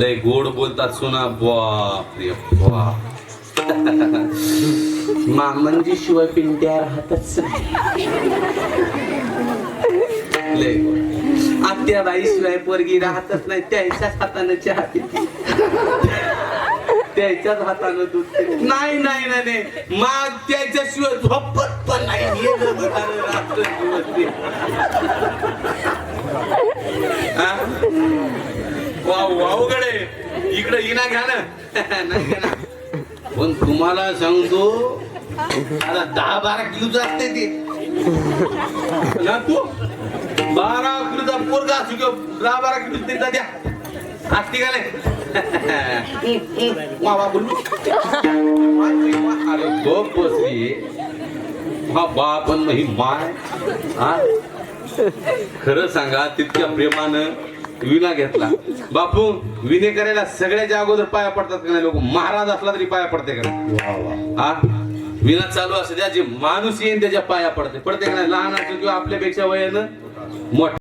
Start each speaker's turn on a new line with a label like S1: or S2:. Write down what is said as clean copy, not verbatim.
S1: लय गोड बोलतात सुना. बाप रे बाप. मामांजी शिवाय पिंट्या राहतच नाही. लय गोड. आत्याबाई शिवाय पोरगी राहतच नाही. त्याच्याच हाताने चहा पिते, त्याच्याच हाताने दूध पिते. नाही नाही नाही, माग त्याच्याशिवाय झोपत पण नाही. वावगडे इकडे इना घ्या ना. पण तुम्हाला सांगतो आता 10-12 किलोच असते ते ना. तू 12 किलोचा पोरगा असू किंवा 10-12 किलो तरी द्या असते का नाही. वावा बोलू. अरे बघ बसली हा बाप ही माय. हा खरं सांगा, तितक्या प्रेमानं विना घेतला. बापू विने करायला सगळ्याच्या अगोदर पाया पडतात का नाही लोक? महाराज असला तरी पाया पडते का नाही? हा विना चालू असं द्या, जे माणूस येईन त्याच्या पाया पडते का नाही? लहान असो किंवा आपल्यापेक्षा वयानं मोठा.